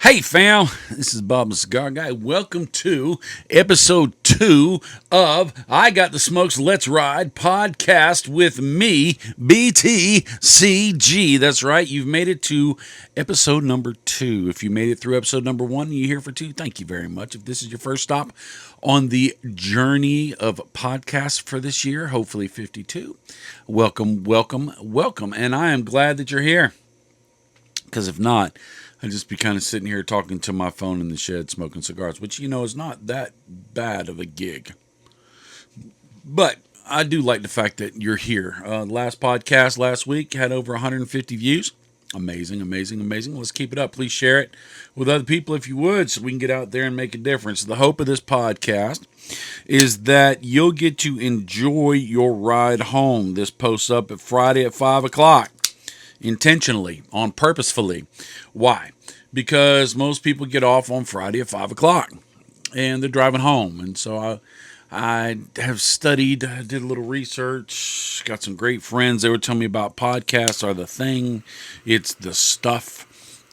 Hey fam, this is Bob the Cigar Guy. Welcome to episode 2 of I Got the Smokes Let's Ride podcast with me, BTCG. That's right, you've made it to episode number 2. If you made it through episode number 1 and you're here for 2, thank you very much. If this is your first stop on the journey of podcasts for this year, hopefully 52, welcome, welcome, welcome. And I am glad that you're here. Because if not, I'd just be kind of sitting here talking to my phone in the shed smoking cigars, which, is not that bad of a gig. But I do like the fact that you're here. Last podcast last week had over 150 views. Amazing, amazing, amazing. Let's keep it up. Please share it with other people if you would so we can get out there and make a difference. The hope of this podcast is that you'll get to enjoy your ride home. This posts up at Friday at 5 o'clock. Intentionally, on purposefully. Why? Because most people get off on Friday at 5 o'clock and they're driving home. And so I have studied, I did a little research, got some great friends. They were telling me about podcasts are the thing. It's the stuff.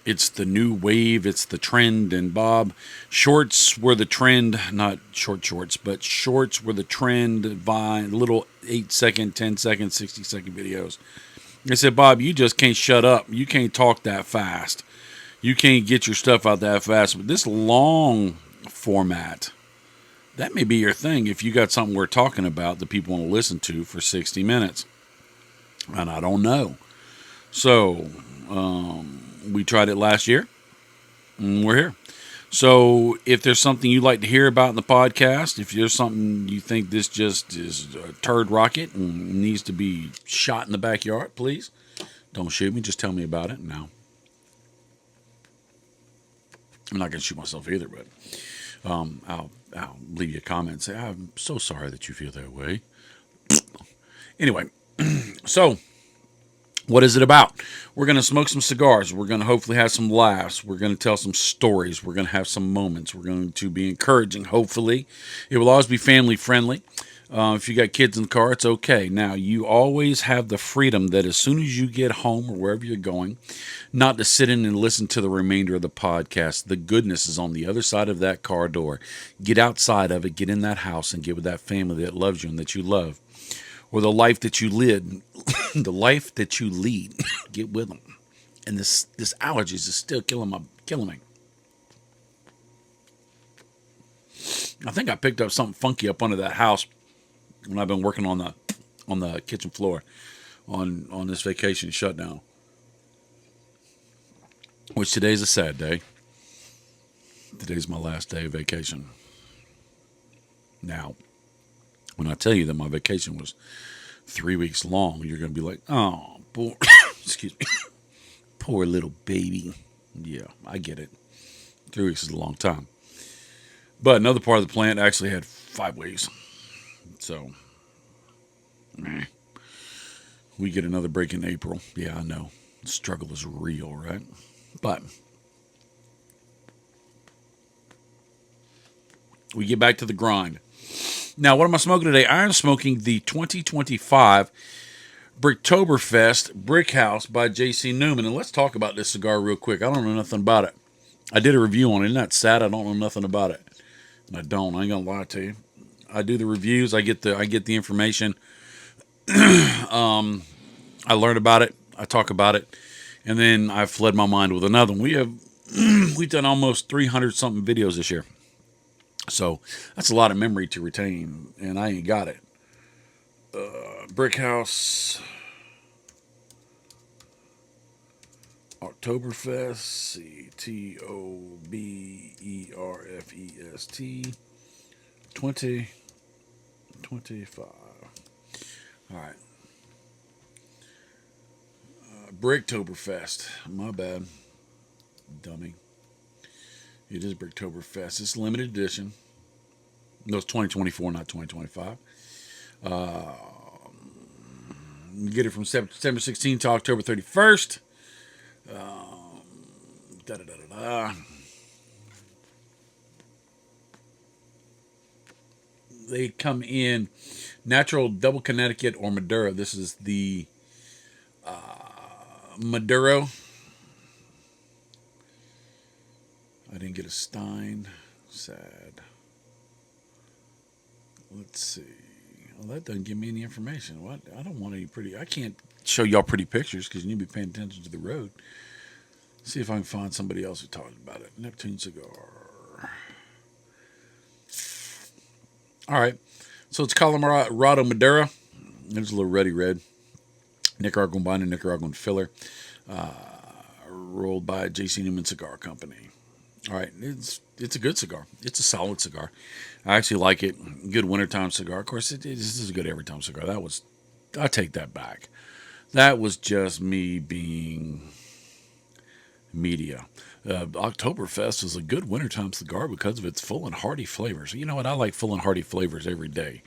It's the new wave. It's the trend. And Bob, shorts were the trend, not shorts, but shorts were the trend. Vine, little 8-second, 10-second, 60-second videos. I said, Bob, you just can't shut up. You can't talk that fast. You can't get your stuff out that fast. But this long format, that may be your thing if you got something we're talking about that people want to listen to for 60 minutes. And I don't know. So, we tried it last year, and we're here. So if there's something you'd like to hear about in the podcast, if there's something you think this just is a turd rocket and needs to be shot in the backyard, please don't shoot me. Just tell me about it. No, I'm not going to shoot myself either, but I'll leave you a comment and say, I'm so sorry that you feel that way. Anyway, so what is it about? We're going to smoke some cigars. We're going to hopefully have some laughs. We're going to tell some stories. We're going to have some moments. We're going to be encouraging, hopefully. It will always be family friendly. If you got kids in the car, it's okay. Now, you always have the freedom that as soon as you get home or wherever you're going, not to sit in and listen to the remainder of the podcast. The goodness is on the other side of that car door. Get outside of it. Get in that house and get with that family that loves you and that you love. Or the life that you live, the life that you lead, get with them. And this allergies is still killing me. I think I picked up something funky up under that house when I've been working on the kitchen floor on this vacation shutdown. Which today's a sad day. Today's my last day of vacation. Now, when I tell you that my vacation was 3 weeks long, you're going to be like, oh, poor, excuse me, poor little baby. Yeah, I get it. 3 weeks is a long time. But another part of the plant actually had 5 weeks. So, we get another break in April. Yeah, I know. The struggle is real, right? But we get back to the grind. Now, what am I smoking today? I'm smoking the 2025 Bricktoberfest Brick House by J.C. Newman. And let's talk about this cigar real quick. I don't know nothing about it. I did a review on it. Isn't that sad? I don't know nothing about it. And I ain't going to lie to you. I do the reviews. I get the information. I learn about it. I talk about it. And then I fled my mind with another one. We've done almost 300 something videos this year. So that's a lot of memory to retain, and I ain't got it. Brick House, Oktoberfest, Ctoberfest, 2025. All right. Bricktoberfest. My bad. Dummy. It is Bricktoberfest. It's limited edition. No, it's 2024, not 2025. You get it from September 16th to October 31st. They come in natural double Connecticut or Maduro. This is the Maduro. I didn't get a Stein. Sad. Let's see. Well, that doesn't give me any information. What? I don't want any pretty. I can't show y'all pretty pictures because you need to be paying attention to the road. See if I can find somebody else who talked about it. Neptune Cigar. All right. So it's Colorado Madera. There's a little ruddy red. Nicaraguan binder, Nicaraguan filler. Rolled by J.C. Newman Cigar Company. All right. It's a good cigar. It's a solid cigar. I actually like it. Good wintertime cigar. Of course, this is a good every time cigar. I take that back. That was just me being media. Oktoberfest is a good wintertime cigar because of its full and hearty flavors. You know what? I like full and hearty flavors every day.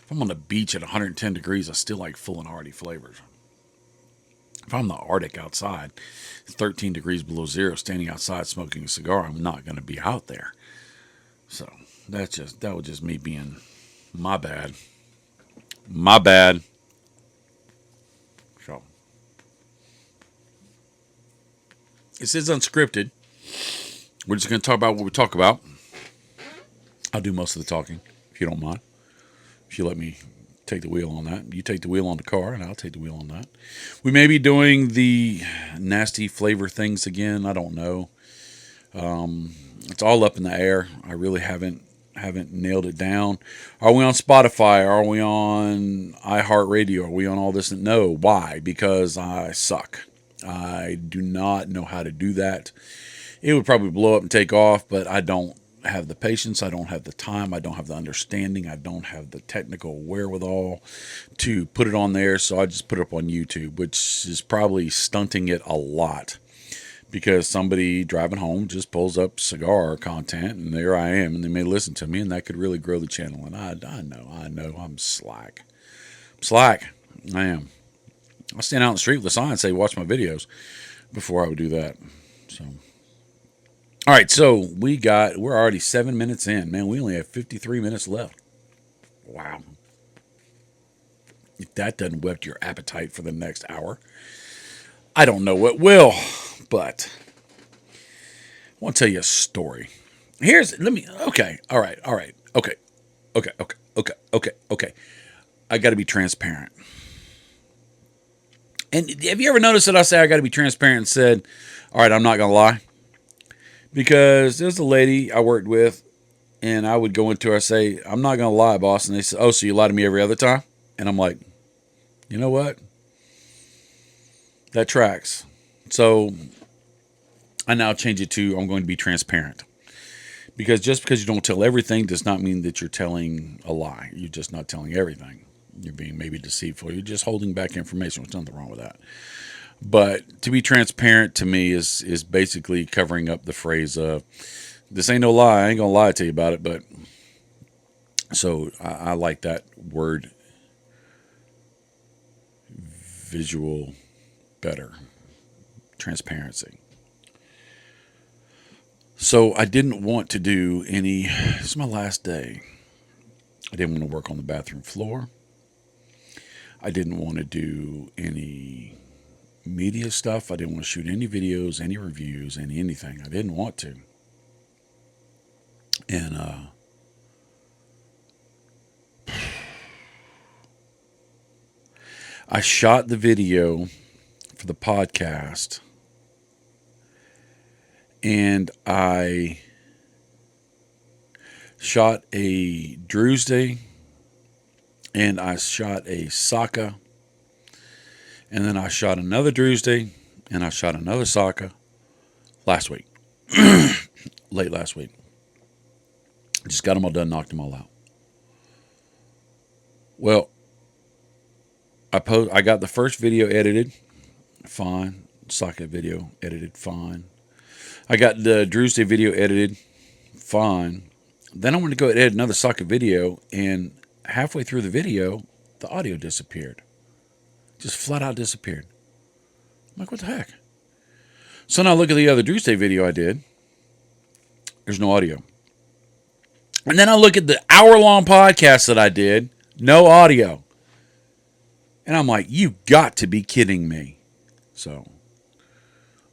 If I'm on the beach at 110 degrees, I still like full and hearty flavors. If I'm in the Arctic outside, it's 13 degrees below zero, standing outside smoking a cigar, I'm not going to be out there. So that was just me being my bad. My bad. So this is unscripted. We're just going to talk about what we talk about. I'll do most of the talking, if you don't mind. If you let me take the wheel on that. You take the wheel on the car, and I'll take the wheel on that. We may be doing the nasty flavor things again. I don't know. It's all up in the air. I really haven't nailed it down. Are we on Spotify? Are we on iHeartRadio? Are we on all this? No. Why? Because I suck. I do not know how to do that. It would probably blow up and take off, but I don't have the patience. I don't have the time. I don't have the understanding. I don't have the technical wherewithal to put it on there. So I just put it up on YouTube, which is probably stunting it a lot because somebody driving home just pulls up cigar content and there I am and they may listen to me and that could really grow the channel. And I know I'm slack. I am. I stand out in the street with a sign and say, watch my videos before I would do that. So, all right. So we're already 7 minutes in, man. We only have 53 minutes left. Wow. If that doesn't whet your appetite for the next hour, I don't know what will, but I want to tell you a story. Okay. All right. Okay. I got to be transparent. And have you ever noticed that I say I got to be transparent and said, all right, I'm not going to lie? Because there's a lady I worked with, and I would go into her and say, I'm not going to lie, boss. And they say, oh, so you lie to me every other time? And I'm like, you know what? That tracks. So I now change it to I'm going to be transparent. Because just because you don't tell everything does not mean that you're telling a lie. You're just not telling everything. You're being maybe deceitful. You're just holding back information. There's nothing wrong with that. But to be transparent to me is basically covering up the phrase of, this ain't no lie. I ain't going to lie to you about it. But so I like that word visual better. Transparency. So I didn't want to do this is my last day. I didn't want to work on the bathroom floor. I didn't want to do any media stuff. I didn't want to shoot any videos, any reviews, anything. I didn't want to. And I shot the video for the podcast, and I shot a Drew's Day, and I shot a Saka, and then I shot another Drew's Day, and I shot another Saka last week, late last week. Just got them all done, knocked them all out. Well, I got the first video edited, fine. Saka video edited, fine. I got the Drew's Day video edited, fine. Then I wanted to go edit another Saka video, and halfway through the video, the audio disappeared. Just flat out disappeared. I'm like, what the heck? So now I look at the other Drew's Day video I did. There's no audio. And then I look at the hour-long podcast that I did. No audio. And I'm like, you got to be kidding me. So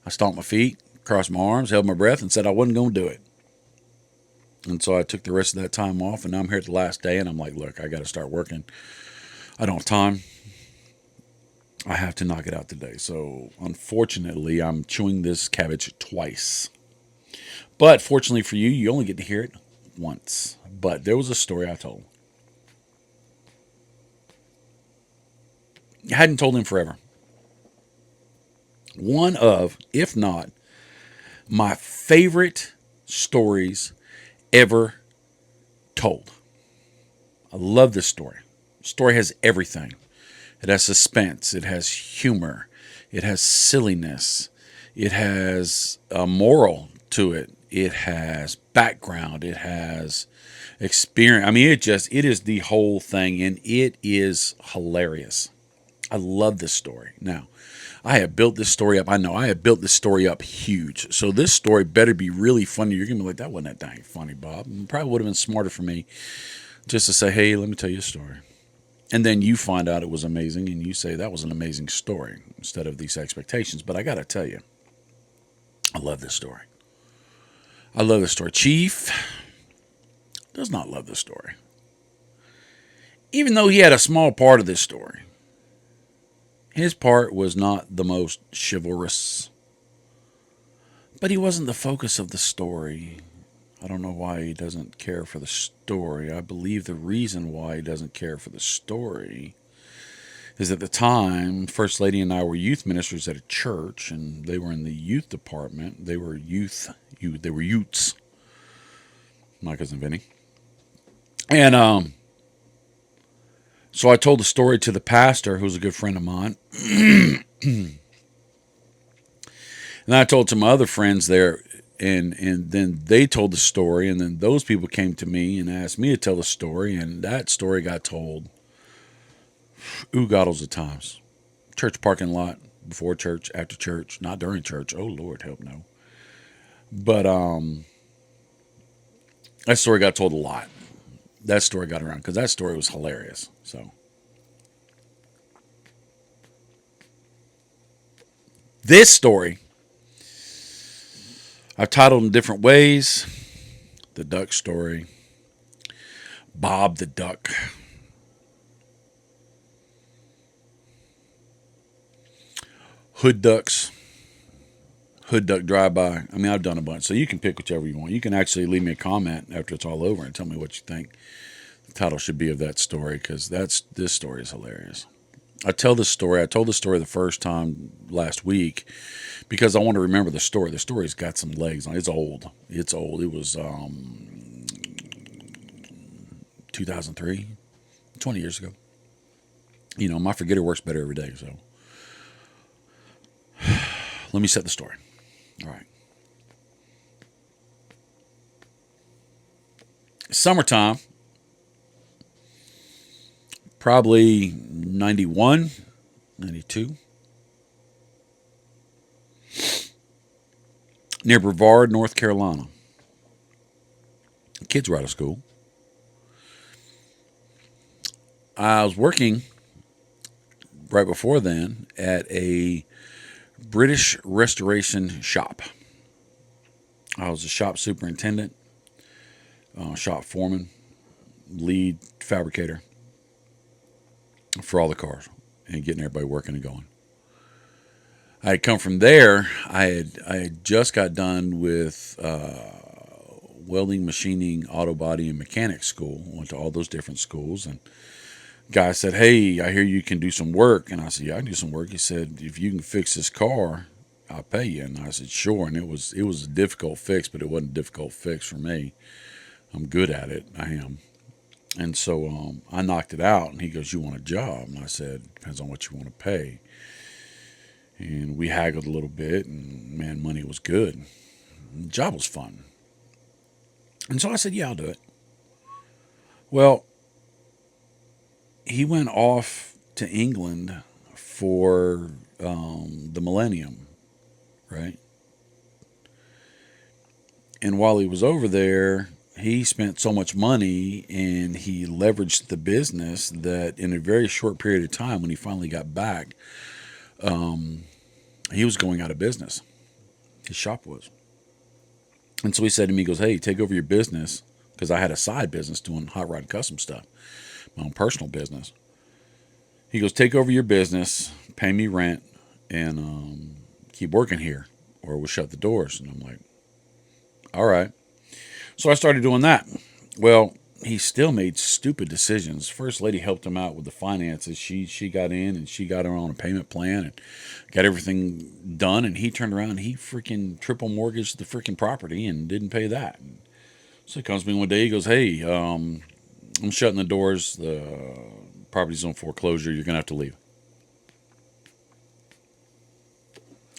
I stomped my feet, crossed my arms, held my breath, and said I wasn't going to do it. And so I took the rest of that time off, and now I'm here at the last day, and I'm like, look, I got to start working. I don't have time. I have to knock it out today. So unfortunately, I'm chewing this cabbage twice. But fortunately for you, you only get to hear it once. But there was a story I told. I hadn't told him forever. One of, if not, my favorite stories ever told. I love this story. The story has everything. It has suspense. It has humor. It has silliness. It has a moral to it. It has background. It has experience. I mean, it is the whole thing, and it is hilarious. I love this story. Now, I have built this story up. I know I have built this story up huge. So this story better be really funny. You're going to be like, that wasn't that dang funny, Bob. It probably would have been smarter for me just to say, hey, let me tell you a story. And then you find out it was amazing, and you say that was an amazing story instead of these expectations. But I got to tell you, I love this story. I love this story. Chief does not love this story. Even though he had a small part of this story. His part was not the most chivalrous, but he wasn't the focus of the story. I don't know why he doesn't care for the story. I believe the reason why he doesn't care for the story is at the time, First Lady and I were youth ministers at a church, and they were in the youth department. They were they were youths. My cousin Vinny. And so I told the story to the pastor, who was a good friend of mine. And I told to my other friends there, and then they told the story, and then those people came to me and asked me to tell the story, and that story got told oodles of times. Church parking lot, before church, after church, not during church. Oh, Lord, help no. But that story got told a lot. That story got around because that story was hilarious. So this story I've titled in different ways. The duck story. Bob the duck. Hood ducks. Hood duck drive-by. I mean, I've done a bunch. So you can pick whichever you want. You can actually leave me a comment after it's all over and tell me what you think the title should be of that story, because this story is hilarious. I told the story the first time last week because I want to remember the story. The story's got some legs on it. It's old. It's old. It was 2003, 20 years ago. You know, my forgetter works better every day, so let me set the story. All right. Summertime, probably 91, 92. Near Brevard, North Carolina. Kids were out of school. I was working right before then at a British restoration shop. I was a shop superintendent, shop foreman, lead fabricator for all the cars and getting everybody working and going. I had come from there. I had just got done with welding, machining, auto body, and mechanic school. Went to all those different schools, and guy said, "Hey, I hear you can do some work." And I said, "Yeah, I can do some work." He said, "If you can fix this car, I'll pay you." And I said, "Sure." And it was a difficult fix, but it wasn't a difficult fix for me. I'm good at it. I am. And so I knocked it out, and he goes, "You want a job?" And I said, "Depends on what you want to pay." And we haggled a little bit, and man, money was good. The job was fun. And so I said, "Yeah, I'll do it." Well, he went off to England for the millennium, right? And while he was over there, he spent so much money and he leveraged the business that in a very short period of time, when he finally got back, he was going out of business. His shop was. And so he said to me, he goes, hey, take over your business, because I had a side business doing hot rod and custom stuff, my own personal business. He goes, take over your business, pay me rent, and keep working here, or we'll shut the doors. And I'm like, all right. So I started doing that. Well, he still made stupid decisions. First lady helped him out with the finances. She got in and she got her on a payment plan and got everything done. And he turned around and he freaking triple mortgaged the freaking property and didn't pay that. And so he comes to me one day. He goes, hey, I'm shutting the doors. The property's on foreclosure. You're going to have to leave.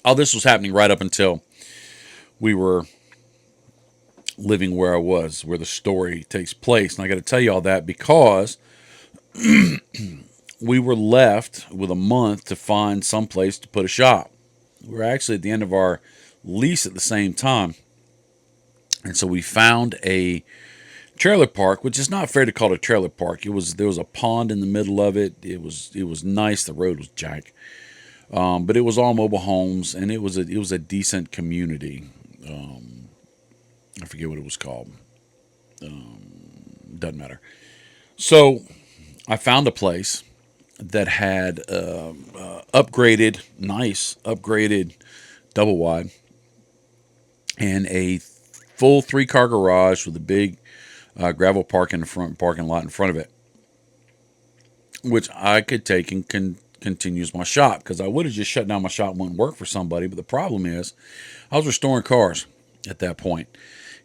All this was happening right up until we were living where I was, where the story takes place. And I got to tell you all that because we were left with a month to find some place to put a shop. We were actually at the end of our lease at the same time. And so we found a trailer park, which is not fair to call it a trailer park. There was a pond in the middle of it. It was nice. The road was jack. But it was all mobile homes, and it was a decent community. I forget what it was called. Doesn't matter. So I found a place that had upgraded double wide, and a full 3-car garage with a big gravel parking lot in front of it, which I could take and continue as my shop, because I would have just shut down my shop and went and work for somebody. But the problem is, I was restoring cars at that point,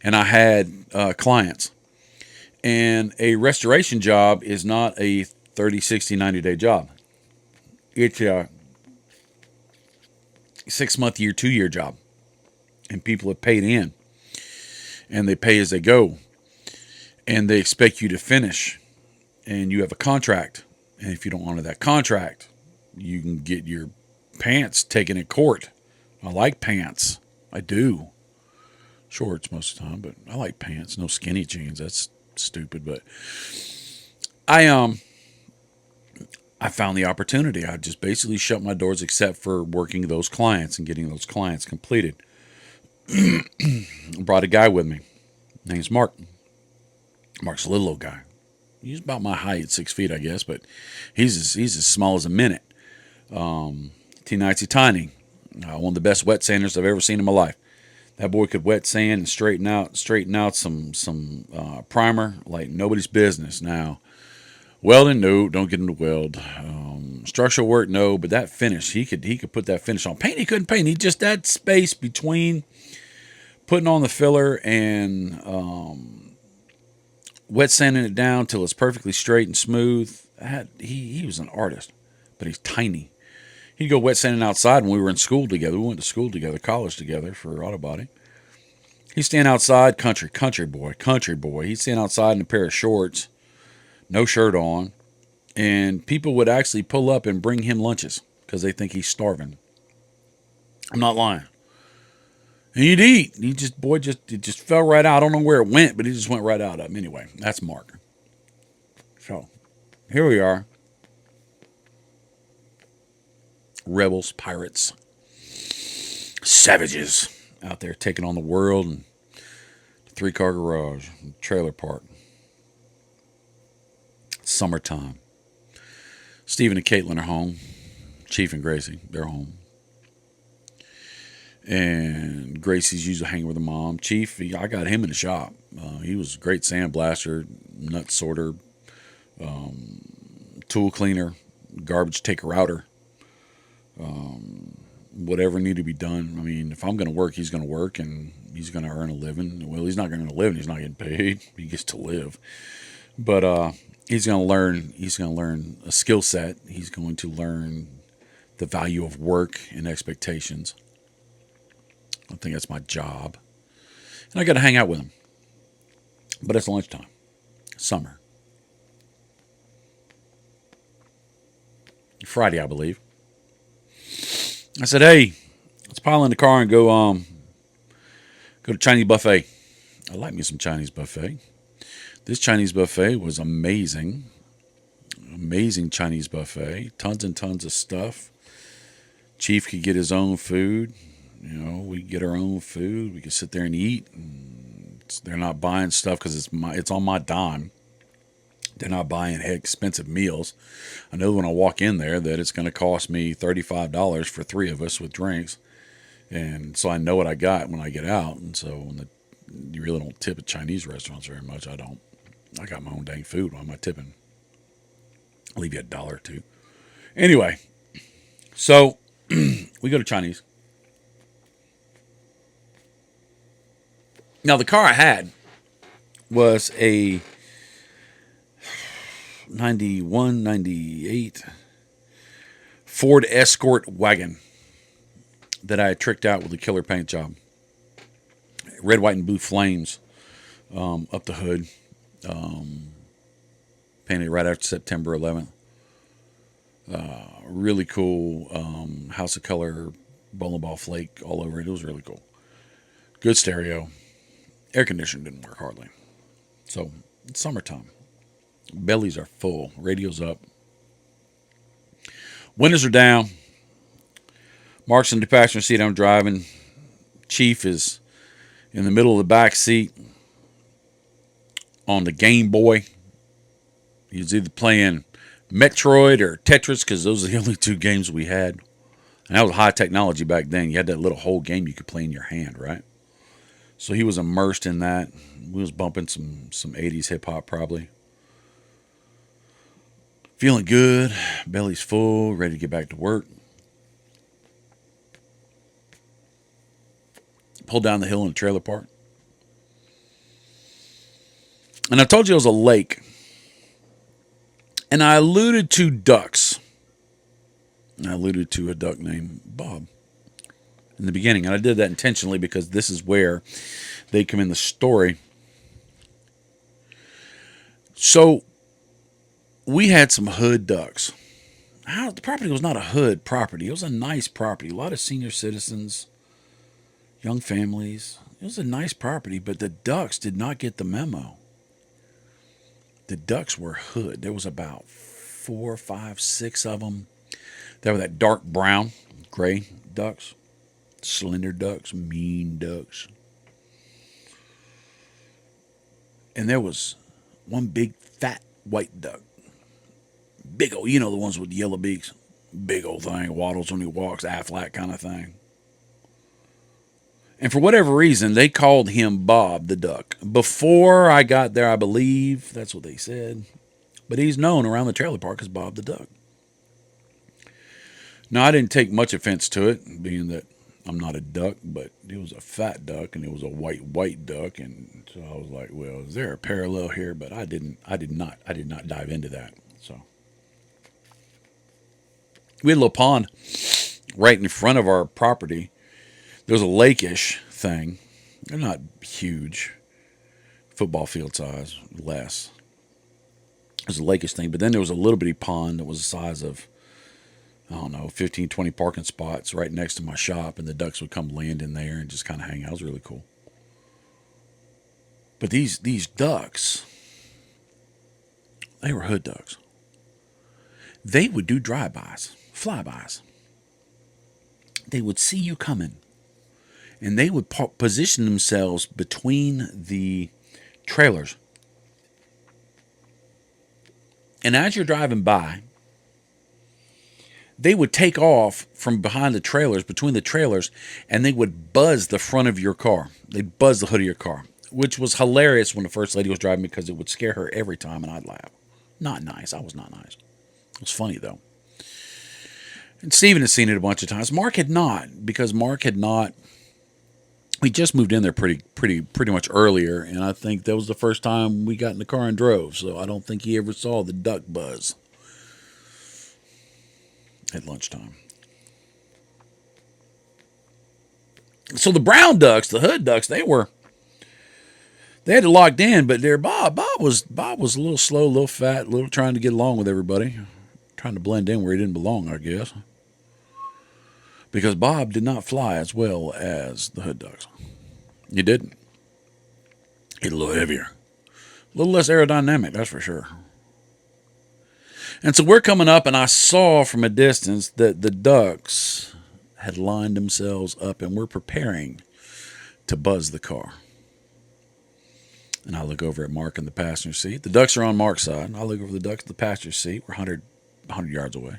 and I had clients. And a restoration job is not a 30, 60, 90-day job. It's a 6-month, year, 2-year job. And people have paid in. And they pay as they go. And they expect you to finish. And you have a contract. And if you don't honor that contract, you can get your pants taken in court. I like pants. I do. Shorts most of the time, but I like pants. No skinny jeans. That's stupid. But I found the opportunity. I just basically shut my doors except for working those clients and getting those clients completed. Brought a guy with me. Name's Mark. Mark's a little old guy. He's about my height, 6 feet, I guess, but he's as small as a minute. Teeny tiny. One of the best wet sanders I've ever seen in my life. That boy could wet sand and straighten out some primer like nobody's business. Now, welding, no, don't get him to weld. Structural work, no, but that finish, he could put that finish on. Paint, he couldn't paint. He just, that space between putting on the filler and wet sanding it down till it's perfectly straight and smooth. He was an artist, but he's tiny. He'd go wet sanding outside when we were in school together. We went to school together, college together for auto body. He'd stand outside, country boy. He'd stand outside in a pair of shorts, no shirt on, and people would actually pull up and bring him lunches because they think he's starving. I'm not lying. And he'd eat. It just fell right out. I don't know where it went, but he just went right out of him. Anyway, that's Mark. So, here we are. Rebels, pirates, savages out there taking on the world, and 3-car garage, trailer park. Summertime. Stephen and Caitlin are home. Chief and Gracie, they're home. And Gracie's usually hanging with her mom. Chief, I got him in the shop. He was a great sandblaster, nut sorter, tool cleaner, garbage taker outer. Whatever needed to be done. I mean, if I'm going to work, he's going to work, and he's going to earn a living. Well, he's not going to earn a living. He's not getting paid. He gets to live. But he's going to learn. He's going to learn a skill set. He's going to learn the value of work and expectations. I think that's my job. And I got to hang out with him. But it's lunchtime. Summer. Friday, I believe. I said, hey, let's pile in the car and go to Chinese buffet. I like me some Chinese buffet. This Chinese buffet was amazing. Amazing Chinese buffet. Tons and tons of stuff. Chief could get his own food. You know, we get our own food. We can sit there and eat. They're not buying stuff because it's on my dime. They're not buying expensive meals. I know when I walk in there that it's going to cost me $35 for three of us with drinks, and so I know what I got when I get out. And so you really don't tip at Chinese restaurants very much. I don't. I got my own dang food. Why am I tipping? I'll leave you $1 or two. Anyway, so we go to Chinese. Now the car I had was a 91, 98 Ford Escort wagon that I had tricked out with a killer paint job. Red, white, and blue flames up the hood. Painted right after September 11th. Really cool House of Color bowling ball flake all over it. It was really cool. Good stereo. Air conditioning didn't work hardly. So it's summertime. Bellies are full. Radio's up. Windows are down. Mark's in the passenger seat. I'm driving. Chief is in the middle of the back seat on the Game Boy. He was either playing Metroid or Tetris because those are the only two games we had. And that was high technology back then. You had that little whole game you could play in your hand, right? So he was immersed in that. We was bumping some 80s hip hop probably. Feeling good. Belly's full. Ready to get back to work. Pulled down the hill in a trailer park. And I told you it was a lake. And I alluded to ducks. I alluded to a duck named Bob in the beginning. And I did that intentionally because this is where they come in the story. So we had some hood ducks. The property was not a hood property. It was a nice property. A lot of senior citizens, young families. It was a nice property, but the ducks did not get the memo. The ducks were hood. There was about 4, 5, 6 of them. They were that dark brown, gray ducks. Slender ducks, mean ducks. And there was one big, fat, white duck. Big old, the ones with yellow beaks. Big old thing, waddles when he walks, Aflac kind of thing. And for whatever reason, they called him Bob the Duck. Before I got there, I believe, that's what they said. But he's known around the trailer park as Bob the Duck. Now, I didn't take much offense to it, being that I'm not a duck, but it was a fat duck, and it was a white duck, and so I was like, well, is there a parallel here? But I did not dive into that. So we had a little pond right in front of our property. There was a lake-ish thing. They're not huge. Football field size, less. It was a lake-ish thing. But then there was a little bitty pond that was the size of, 15, 20 parking spots right next to my shop. And the ducks would come land in there and just kind of hang out. It was really cool. But these ducks, they were hood ducks. They would do drive-bys, flybys. They would see you coming. And they would position themselves between the trailers. And as you're driving by, they would take off from behind the trailers, between the trailers, and they would buzz the front of your car. They'd buzz the hood of your car, which was hilarious when the first lady was driving because it would scare her every time, and I'd laugh. Not nice. I was not nice. It was funny, though. And Steven had seen it a bunch of times. Mark had not, because Mark had not. We just moved in there pretty much earlier, and I think that was the first time we got in the car and drove, so I don't think he ever saw the duck buzz at lunchtime. So the brown ducks, the hood ducks, they had it locked in, but Bob was a little slow, a little fat, a little trying to get along with everybody, trying to blend in where he didn't belong, I guess. Because Bob did not fly as well as the hood ducks. He didn't. He's a little heavier. A little less aerodynamic, that's for sure. And so we're coming up, and I saw from a distance that the ducks had lined themselves up and were preparing to buzz the car. And I look over at Mark in the passenger seat. The ducks are on Mark's side. I look over the ducks in the passenger seat. We're 100 yards away.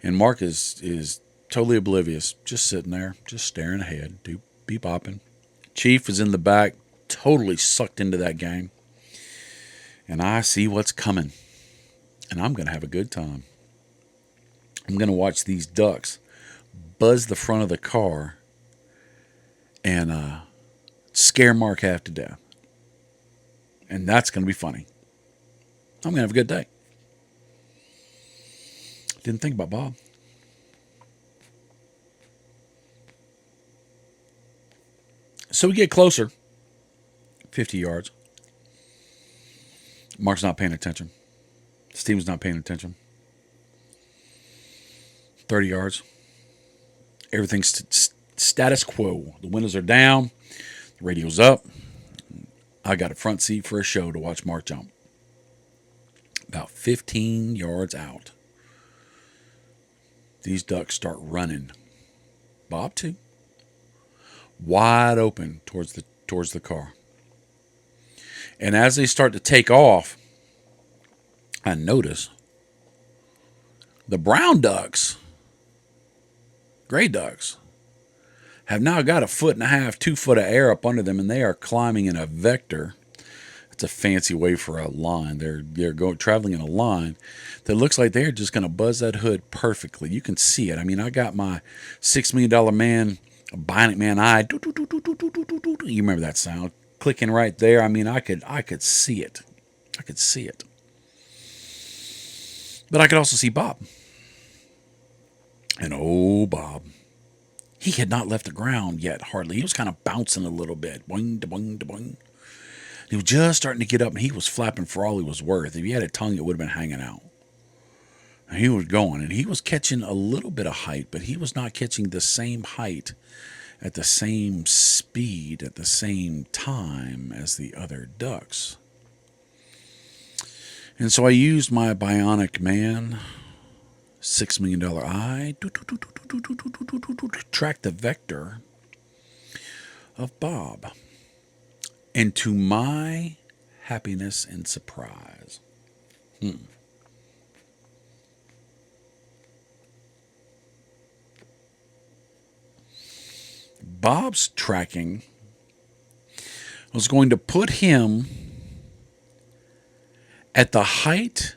And Mark is totally oblivious, just sitting there, just staring ahead, be bopping. Chief is in the back, totally sucked into that game. And I see what's coming. And I'm going to have a good time. I'm going to watch these ducks buzz the front of the car and scare Mark half to death. And that's going to be funny. I'm going to have a good day. Didn't think about Bob. So we get closer. 50 yards. Mark's not paying attention. Steven's not paying attention. 30 yards. Everything's status quo. The windows are down. The radio's up. I got a front seat for a show to watch Mark jump. About 15 yards out, these ducks start running. Bob too. Wide open towards the car. And as they start to take off, I notice the brown ducks, gray ducks, have now got 1.5 feet, 2 foot of air up under them, and they are climbing in a vector. It's a fancy way for a line. They're traveling in a line that looks like they're just going to buzz that hood perfectly. You can see it. I mean, I got my $6 million man, Bionic Man eye. You remember that sound? Clicking right there. I mean, I could see it. I could see it. But I could also see Bob. And oh, Bob. He had not left the ground yet, hardly. He was kind of bouncing a little bit. Boing, da boing, da boing. He was just starting to get up, and he was flapping for all he was worth. If he had a tongue, it would have been hanging out. And he was going, and he was catching a little bit of height, but he was not catching the same height at the same speed at the same time as the other ducks. And so I used my Bionic Man, $6 million eye, track the vector of Bob. And to my happiness and surprise, Bob's tracking was going to put him at the height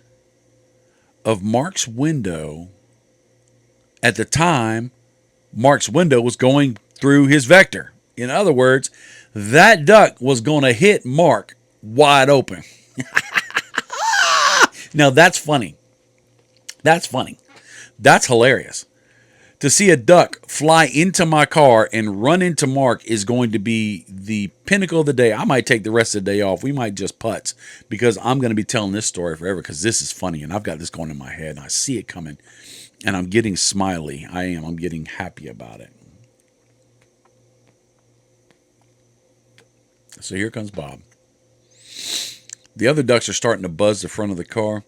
of Mark's window at the time Mark's window was going through his vector. In other words, that duck was going to hit Mark wide open. Now, that's funny. That's funny. That's hilarious. To see a duck fly into my car and run into Mark is going to be the pinnacle of the day. I might take the rest of the day off. We might just putz because I'm going to be telling this story forever because this is funny and I've got this going in my head and I see it coming and I'm getting smiley. I'm getting happy about it. So here comes Bob. The other ducks are starting to buzz the front of the car.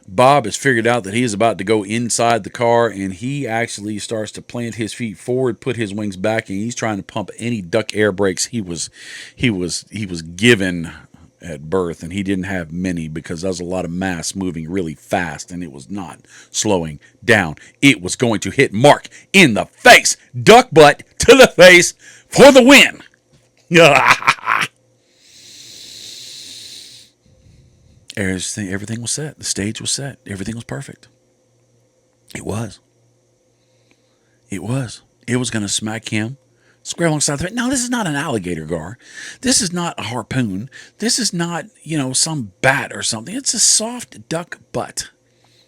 Bob has figured out that he is about to go inside the car, and he actually starts to plant his feet forward, put his wings back, and he's trying to pump any duck air brakes he was given at birth, and he didn't have many because there was a lot of mass moving really fast, and it was not slowing down. It was going to hit Mark in the face. Duck butt to the face for the win. Everything was set. The stage was set. Everything was perfect. It was. It was. It was going to smack him square alongside the face. Now, this is not an alligator gar. This is not a harpoon. This is not, some bat or something. It's a soft duck butt.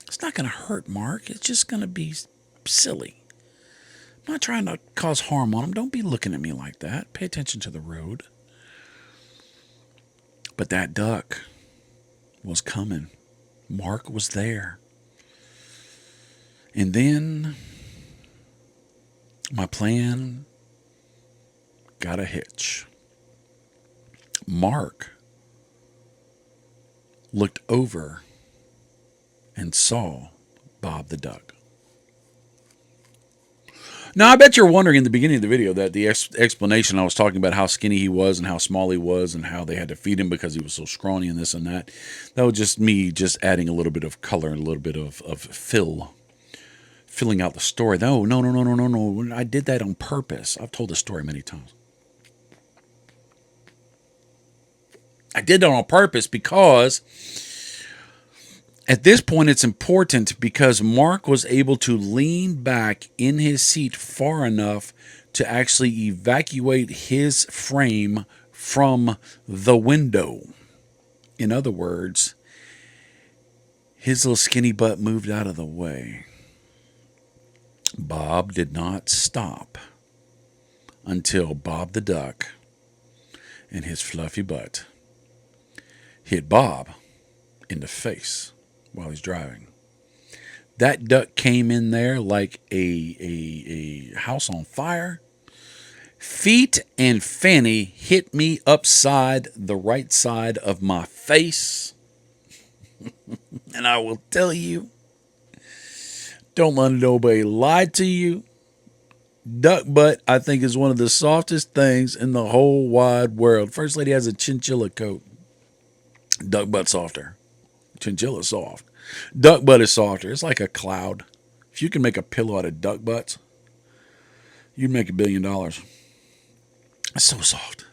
It's not going to hurt Mark. It's just going to be silly. I'm not trying to cause harm on him. Don't be looking at me like that. Pay attention to the road. But that duck was coming. Mark was there. And then my plan got a hitch. Mark looked over and saw Bob the duck. Now, I bet you're wondering in the beginning of the video that the explanation I was talking about how skinny he was and how small he was and how they had to feed him because he was so scrawny and this and that. That was just me just adding a little bit of color and a little bit of filling out the story. No. I did that on purpose. I've told the story many times. I did that on purpose because at this point it's important because Mark was able to lean back in his seat far enough to actually evacuate his frame from the window. In other words, his little skinny butt moved out of the way. Bob did not stop until Bob the duck and his fluffy butt hit Bob in the face while he's driving. That duck came in there like a house on fire. Feet and fanny hit me upside the right side of my face. And I will tell you, don't let nobody lie to you. Duck butt, I think, is one of the softest things in the whole wide world. First lady has a chinchilla coat. Duck butt softer. Chinchilla soft. Duck butt is softer. It's like a cloud. If you can make a pillow out of duck butts, you'd make $1 billion. It's so soft.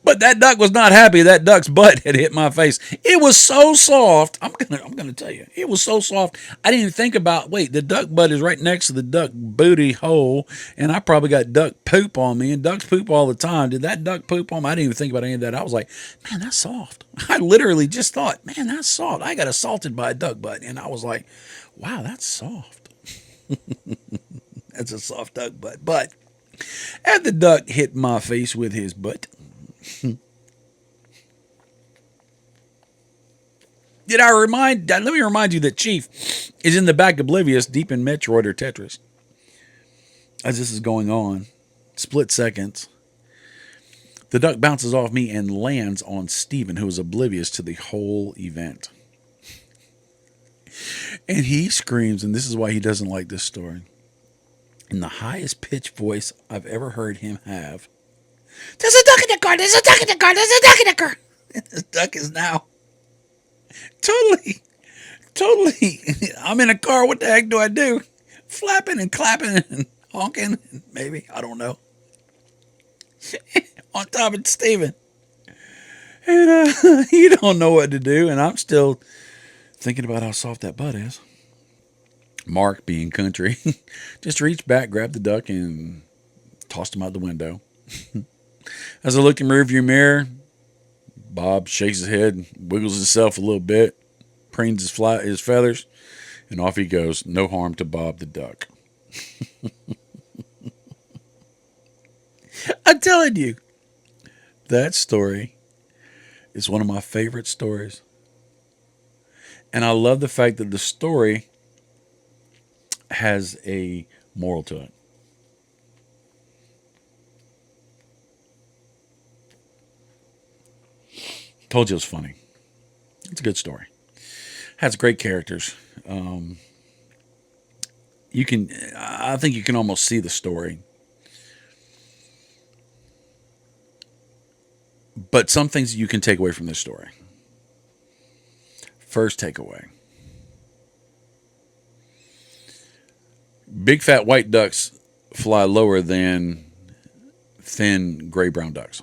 But that duck was not happy. That duck's butt had hit my face. It was so soft. I'm gonna tell you, it was so soft. I didn't even think about. Wait, the duck butt is right next to the duck booty hole, and I probably got duck poop on me. And ducks poop all the time. Did that duck poop on me? I didn't even think about any of that. I was like, man, that's soft. I literally just thought, man, that's soft. I got assaulted by a duck butt, and I was like, wow, that's soft. That's a soft duck butt. But as the duck hit my face with his butt. Let me remind you that Chief is in the back oblivious deep in Metroid or Tetris. As this is going on, split seconds, the duck bounces off me and lands on Steven, who is oblivious to the whole event. And he screams, and this is why he doesn't like this story, in the highest pitched voice I've ever heard him have. There's a duck in the car. There's a duck in the car. There's a duck in the car. And this duck is now totally. I'm in a car. What the heck do I do? Flapping and clapping and honking. Maybe. I don't know. On top of Steven. And you don't know what to do. And I'm still thinking about how soft that butt is. Mark, being country, just reached back, grabbed the duck, and tossed him out the window. As I look in the rearview mirror, Bob shakes his head, wiggles himself a little bit, preens his feathers, and off he goes. No harm to Bob the duck. I'm telling you, that story is one of my favorite stories. And I love the fact that the story has a moral to it. Told you it was funny. It's a good story. Has great characters. I think you can almost see the story. But some things you can take away from this story. First takeaway. Big fat white ducks fly lower than thin gray brown ducks.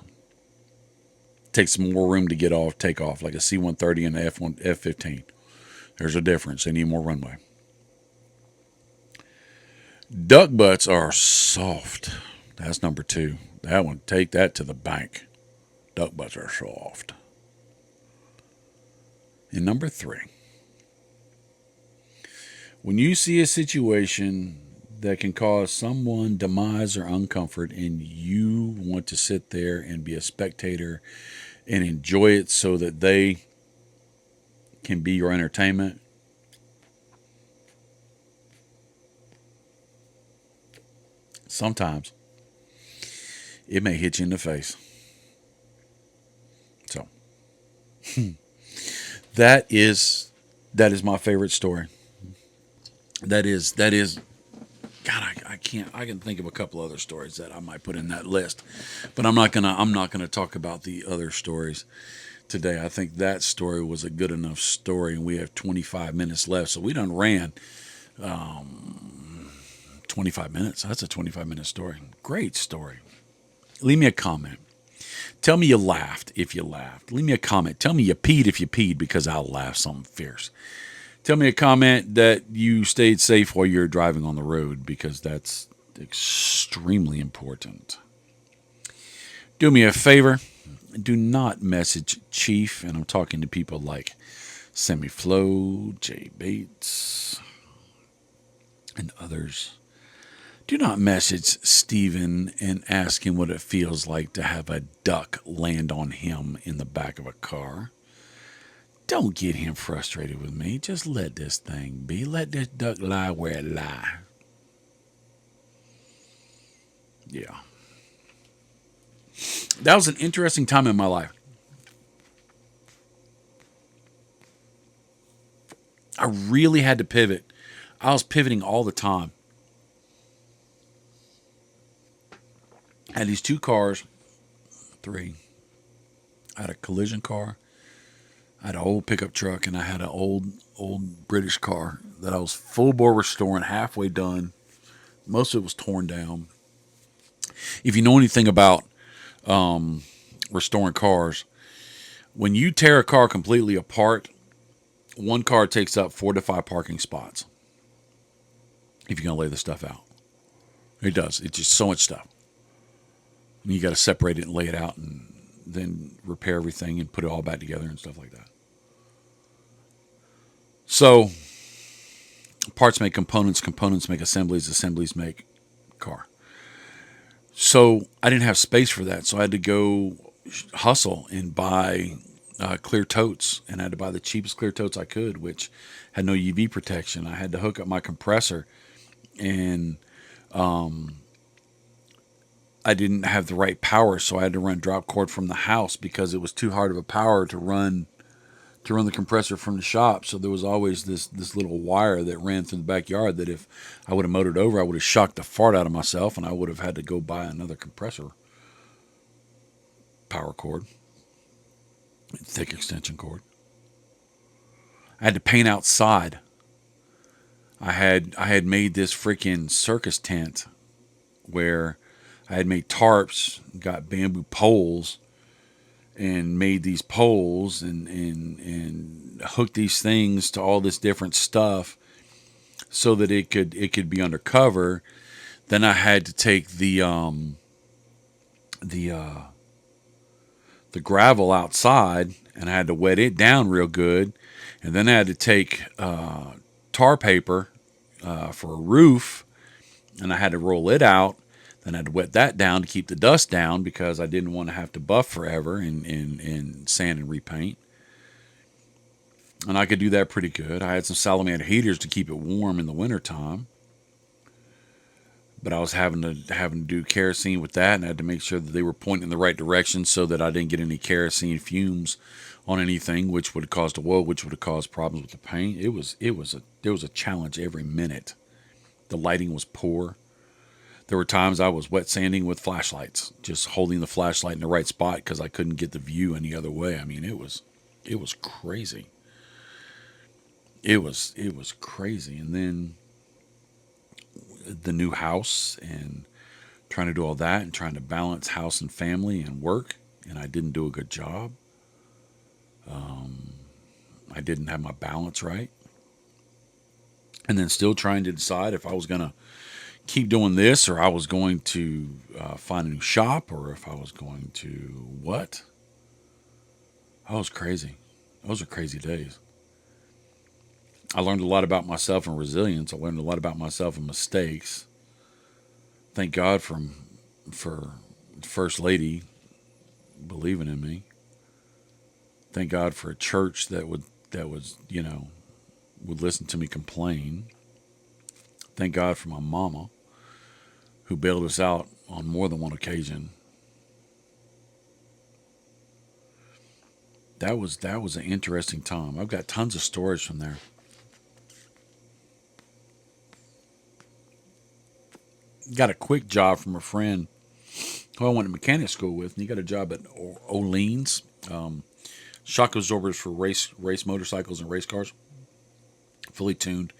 Takes more room to take off, like a C-130 and an F-15. There's a difference. They need more runway. Duck butts are soft. That's number 2. That one, take that to the bank. Duck butts are soft. And number 3. When you see a situation that can cause someone demise or uncomfort and you want to sit there and be a spectator and enjoy it so that they can be your entertainment, sometimes it may hit you in the face. So that is my favorite story. That is God, I can't. I can think of a couple other stories that I might put in that list, but I'm not gonna talk about the other stories today. I think that story was a good enough story, and we have 25 minutes left, so we done ran 25 minutes. That's a 25-minute story. Great story. Leave me a comment. Tell me you laughed if you laughed. Leave me a comment. Tell me you peed if you peed, because I'll laugh something fierce. Tell me a comment that you stayed safe while you're driving on the road, because that's extremely important. Do me a favor. Do not message Chief, and I'm talking to people like Semiflow, Jay Bates, and others. Do not message Steven and ask him what it feels like to have a duck land on him in the back of a car. Don't get him frustrated with me. Just let this thing be. Let this duck lie where it lie. Yeah. That was an interesting time in my life. I really had to pivot. I was pivoting all the time. I had these two cars, three. I had a collision car. I had an old pickup truck, and I had an old British car that I was full bore restoring, halfway done. Most of it was torn down. If you know anything about restoring cars, when you tear a car completely apart, one car takes up 4 to 5 parking spots. If you're gonna lay the stuff out, it does. It's just so much stuff. And you got to separate it and lay it out, and then repair everything and put it all back together and stuff like that. So parts make components, components make assemblies, assemblies make car. So I didn't have space for that, so I had to go hustle and buy clear totes, and I had to buy the cheapest clear totes I could, which had no UV protection. I had to hook up my compressor, and I didn't have the right power, so I had to run drop cord from the house because it was too hard of a power to run the compressor from the shop. So there was always this little wire that ran through the backyard that if I would have motored over, I would have shocked the fart out of myself, and I would have had to go buy another compressor power cord, thick extension cord. I had to paint outside. I had made this freaking circus tent where I had made tarps, got bamboo poles, and made these poles and hooked these things to all this different stuff so that it could be undercover. Then I had to take the gravel outside, and I had to wet it down real good, and then I had to take tar paper for a roof, and I had to roll it out. Then I had to wet that down to keep the dust down because I didn't want to have to buff forever and sand and repaint. And I could do that pretty good. I had some salamander heaters to keep it warm in the wintertime. But I was having to do kerosene with that, and I had to make sure that they were pointing in the right direction so that I didn't get any kerosene fumes on anything, which would have caused which would have caused problems with the paint. There was a challenge every minute. The lighting was poor. There were times I was wet sanding with flashlights, just holding the flashlight in the right spot because I couldn't get the view any other way. I mean, it was crazy. It was crazy. And then the new house, and trying to do all that, and trying to balance house and family and work, and I didn't do a good job. I didn't have my balance right. And then still trying to decide if I was going to keep doing this, or I was going to find a new shop, or if I was going to what. I was crazy. Those were crazy days. I learned a lot about myself and resilience. I learned a lot about myself and mistakes. Thank God for First Lady believing in me. Thank God for a church that would listen to me complain. Thank God for my mama, who bailed us out on more than one occasion. That was an interesting time. I've got tons of stories from there. got a quick job from a friend who I went to mechanic school with, and he got a job at Olean's, shock absorbers for race motorcycles and race cars, fully tuned.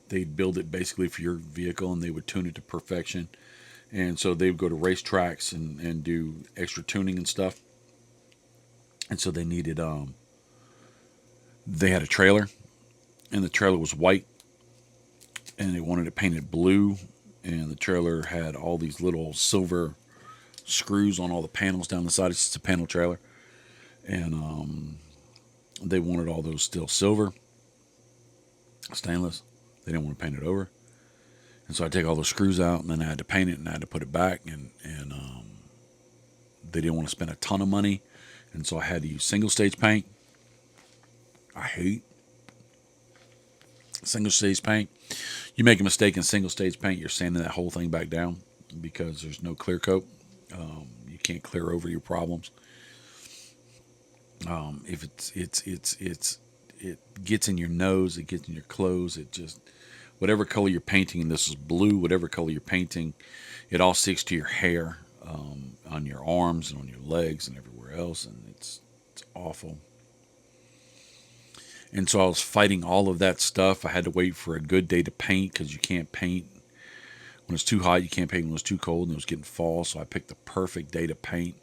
They'd build it basically for your vehicle, and they would tune it to perfection. And so they would go to racetracks and do extra tuning and stuff. And so they needed they had a trailer, and the trailer was white, and they wanted it painted blue, and the trailer had all these little silver screws on all the panels down the side. It's just a panel trailer, and they wanted all those still silver, stainless. They didn't want to paint it over, and so I take all those screws out, and then I had to paint it, and I had to put it back, and they didn't want to spend a ton of money, and so I had to use single stage paint. I hate single stage paint. You make a mistake in single stage paint, you're sanding that whole thing back down because there's no clear coat. You can't clear over your problems. If it gets in your nose, it gets in your clothes. It just, whatever color you're painting, and this is blue, whatever color you're painting, it all sticks to your hair, on your arms and on your legs and everywhere else, and it's awful. And so I was fighting all of that stuff. I had to wait for a good day to paint because you can't paint when it's too hot. You can't paint when it's too cold, and it was getting fall. So I picked the perfect day to paint.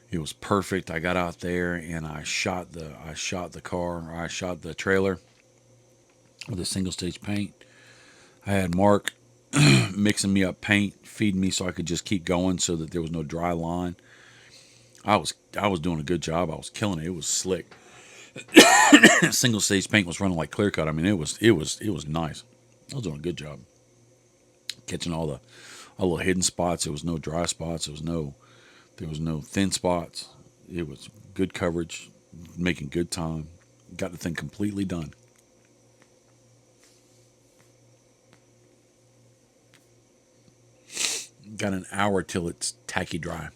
It was perfect. I got out there and I shot the trailer with a single stage paint. I had Mark mixing me up paint, feeding me so I could just keep going so that there was no dry line. I was doing a good job. I was killing it. It was slick. Single stage paint was running like clear cut. I mean, it was nice. I was doing a good job catching all the little hidden spots. There was no dry spots. There was no thin spots. It was good coverage, making good time. Got the thing completely done. Got an hour till it's tacky dry.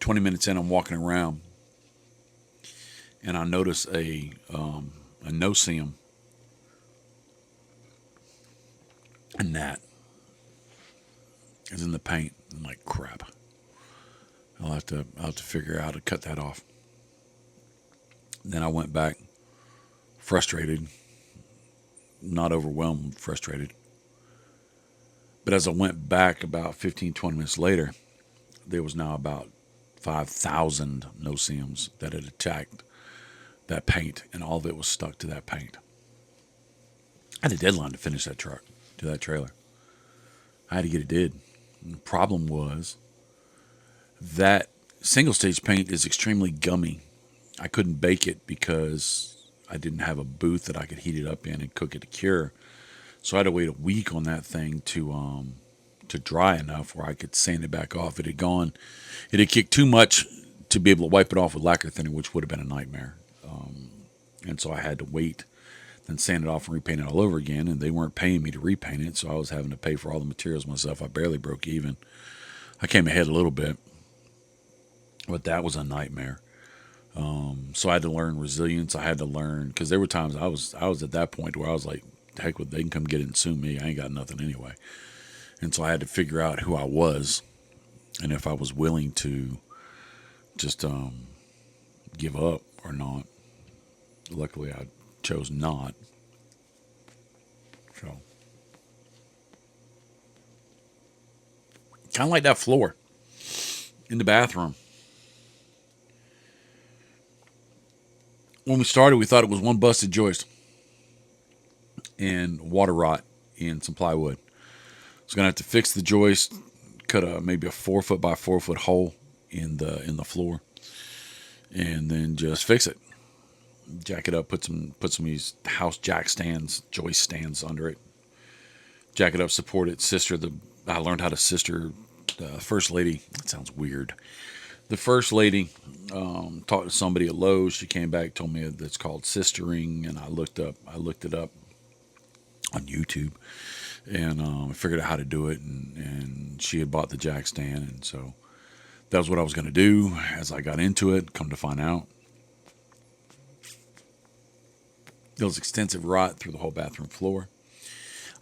20 minutes in, I'm walking around, and I notice a no-see-um, a gnat is in the paint. I'm like, crap. I'll have to figure out how to cut that off. Then I went back, frustrated, not overwhelmed, frustrated. But as I went back about 15, 20 minutes later, there was now about 5,000 no-see-ums that had attacked that paint, and all of it was stuck to that paint. I had a deadline to finish that truck, to that trailer. I had to get it did. And the problem was that single-stage paint is extremely gummy. I couldn't bake it because I didn't have a booth that I could heat it up in and cook it to cure. So I had to wait a week on that thing to dry enough where I could sand it back off. It had kicked too much to be able to wipe it off with lacquer thinner, which would have been a nightmare. And so I had to wait, then sand it off and repaint it all over again. And they weren't paying me to repaint it, so I was having to pay for all the materials myself. I barely broke even. I came ahead a little bit, but that was a nightmare. So I had to learn resilience. I had to learn, because there were times I was at that point where I was like, heck with, they can come get it and sue me. I ain't got nothing anyway. And so I had to figure out who I was and if I was willing to just give up or not. Luckily, I chose not. So, kind of like that floor in the bathroom. When we started, we thought it was one busted joist and water rot in some plywood. I was gonna have to fix the joist, cut maybe a 4 foot by 4 foot hole in the floor, and then just fix it. Jack it up, put some of these house jack stands, joist stands under it. Jack it up, support it. I learned how to sister. The first lady. That sounds weird. The first lady talked to somebody at Lowe's. She came back, told me that's called sistering, and I looked it up on YouTube, and I figured out how to do it. And she had bought the jack stand, and so that was what I was going to do. As I got into it, come to find out, there was extensive rot through the whole bathroom floor.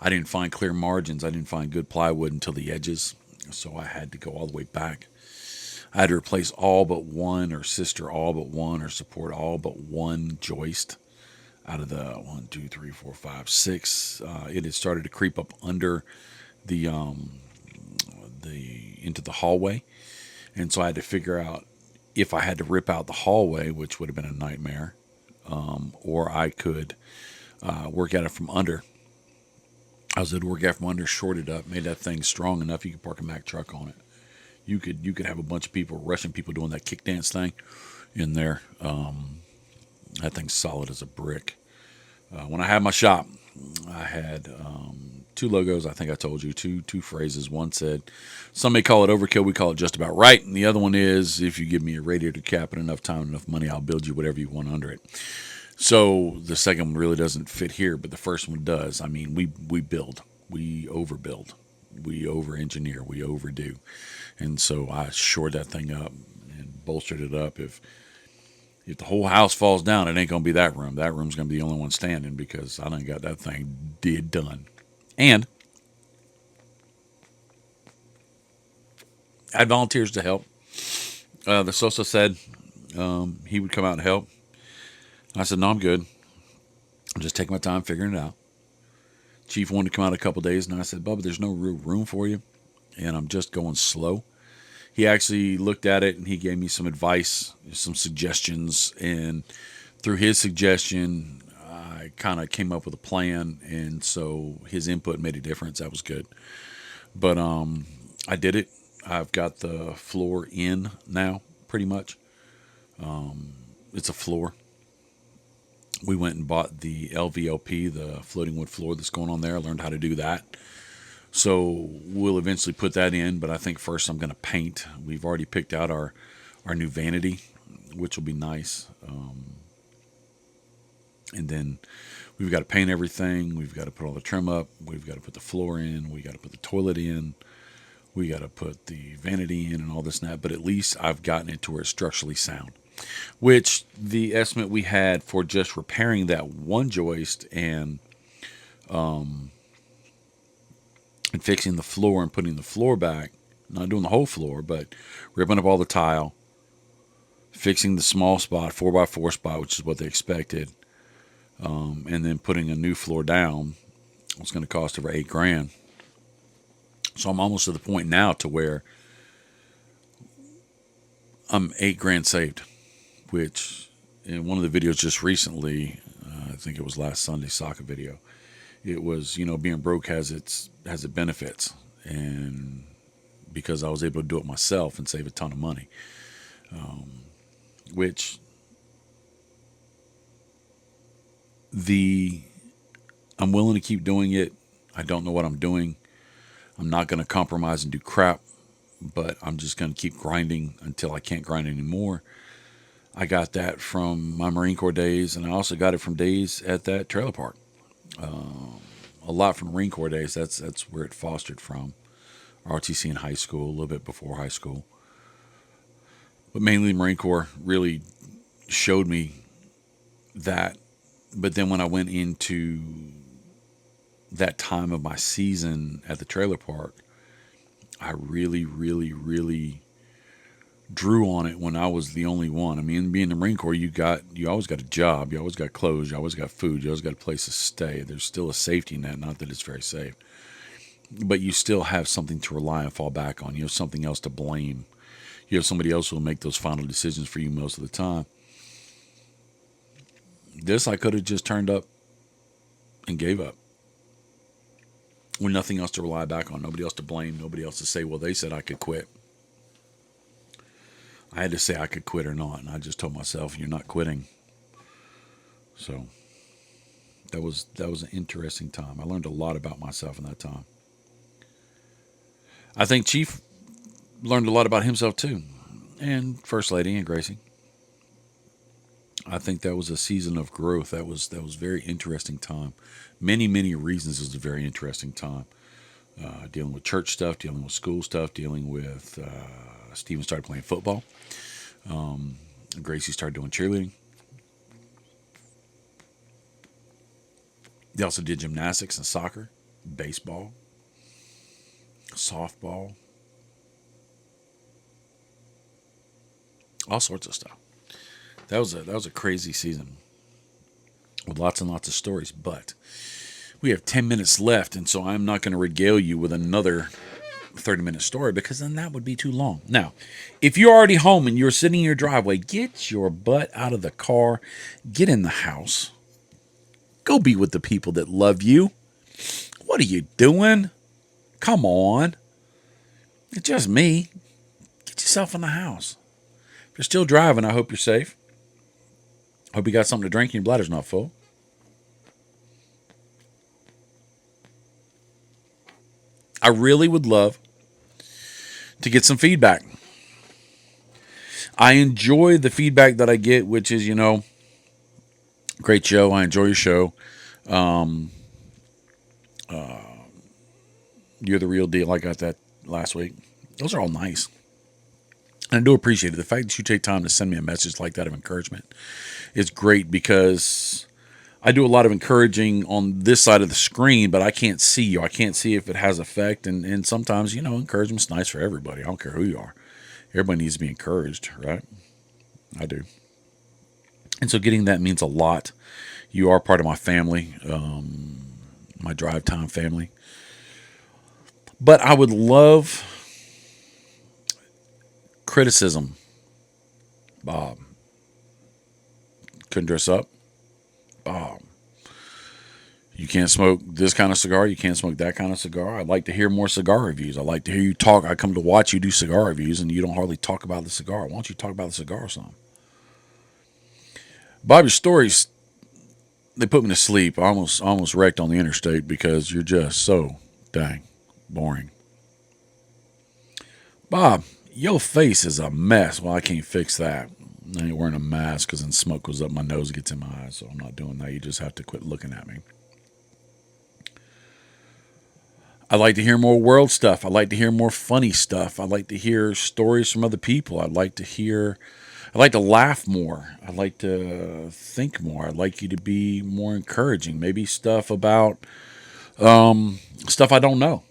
I didn't find clear margins. I didn't find good plywood until the edges. So I had to go all the way back. I had to replace all but one, or sister all but one, or support all but one joist out of the one, two, three, four, five, six. It had started to creep up under the into the hallway, and so I had to figure out if I had to rip out the hallway, which would have been a nightmare, or I could work at it from under. I was able to work out from under, short it up, made that thing strong enough you could park a Mack truck on it. You could have a bunch of people, Russian people, doing that kick dance thing in there. That thing's solid as a brick. When I had my shop, I had two logos. I think I told you two phrases. One said, "Some may call it overkill. We call it just about right." And the other one is, "If you give me a radiator cap and enough time, enough money, I'll build you whatever you want under it." So the second one really doesn't fit here, but the first one does. I mean, we build, we overbuild, we over engineer, we overdo, and so I shored that thing up and bolstered it up. If the whole house falls down, it ain't gonna be that room. That room's gonna be the only one standing because I done got that thing done. And I had volunteers to help. The Sosa said he would come out and help. I said, "No, I'm good. I'm just taking my time figuring it out." Chief wanted to come out a couple days, and I said, "Bubba, there's no real room for you, and I'm just going slow." He actually looked at it and he gave me some advice, some suggestions, and through his suggestion, I kind of came up with a plan, and so his input made a difference. That was good, but I did it. I've got the floor in now, pretty much. It's a floor. We went and bought the LVLP, the floating wood floor that's going on there. I learned how to do that. So we'll eventually put that in, but I think first I'm going to paint. We've already picked out our new vanity, which will be nice. And then we've got to paint everything. We've got to put all the trim up. We've got to put the floor in. We got to put the toilet in. We got to put the vanity in and all this and that. But at least I've gotten it to where it's structurally sound, which the estimate we had for just repairing that one joist and fixing the floor and putting the floor back, not doing the whole floor, but ripping up all the tile, fixing the small spot, 4x4 spot, which is what they expected, and then putting a new floor down was going to cost over $8,000. So I'm almost to the point now to where I'm $8,000 saved, which in one of the videos just recently, I think it was last Sunday's soccer video, it was, being broke has its benefits, and because I was able to do it myself and save a ton of money, which I'm willing to keep doing it. I don't know what I'm doing. I'm not going to compromise and do crap, but I'm just going to keep grinding until I can't grind anymore. I got that from my Marine Corps days, and I also got it from days at that trailer park. A lot from Marine Corps days. That's where it fostered from. ROTC in high school, a little bit before high school. But mainly Marine Corps really showed me that. But then when I went into that time of my season at the trailer park, I really, really, really drew on it when I was the only one. I mean, being in the Marine Corps, you always got a job, you always got clothes, you always got food, you always got a place to stay. There's still a safety net, not that it's very safe, but you still have something to rely and fall back on. You have something else to blame. You have somebody else who will make those final decisions for you most of the time. This I could have just turned up and gave up with nothing else to rely back on, nobody else to blame, nobody else to say, well, they said I could quit. I had to say I could quit or not, and I just told myself, you're not quitting. So that was an interesting time. I learned a lot about myself in that time. I think Chief learned a lot about himself too, and First Lady and Gracie. I think that was a season of growth. That was very interesting time. Many reasons it was a very interesting time. Dealing with church stuff, dealing with school stuff, dealing with Steven started playing football. Gracie started doing cheerleading. They also did gymnastics and soccer. baseball, softball, all sorts of stuff. That was a crazy season with lots and lots of stories. But we have 10 minutes left, and so I'm not going to regale you with another 30-minute story because then that would be too long. Now, if you're already home and you're sitting in your driveway, get your butt out of the car, get in the house, go be with the people that love you. What are you doing? Come on. It's just me. Get yourself in the house. If you're still driving, I hope you're safe. Hope you got something to drink and your bladder's not full. I really would love to get some feedback. I enjoy the feedback that I get, which is, great show. I enjoy your show. You're the real deal. I got that last week. Those are all nice. And I do appreciate it. The fact that you take time to send me a message like that of encouragement is great because I do a lot of encouraging on this side of the screen, but I can't see you. I can't see if it has effect. And sometimes, encouragement's nice for everybody. I don't care who you are. Everybody needs to be encouraged, right? I do. And so getting that means a lot. You are part of my family, my drive time family. But I would love criticism. Bob, couldn't dress up. Bob, you can't smoke this kind of cigar. You can't smoke that kind of cigar. I'd like to hear more cigar reviews. I'd like to hear you talk. I come to watch you do cigar reviews, and you don't hardly talk about the cigar. Why don't you talk about the cigar some? Bob, your stories, they put me to sleep. I almost wrecked on the interstate because you're just so dang boring. Bob, your face is a mess. Well, I can't fix that. I ain't wearing a mask because then smoke goes up my nose, gets in my eyes, so I'm not doing that. You just have to quit looking at me. I like to hear more world stuff. I like to hear more funny stuff. I like to hear stories from other people. I like to laugh more. I like to think more. I'd like you to be more encouraging. Maybe stuff about stuff I don't know.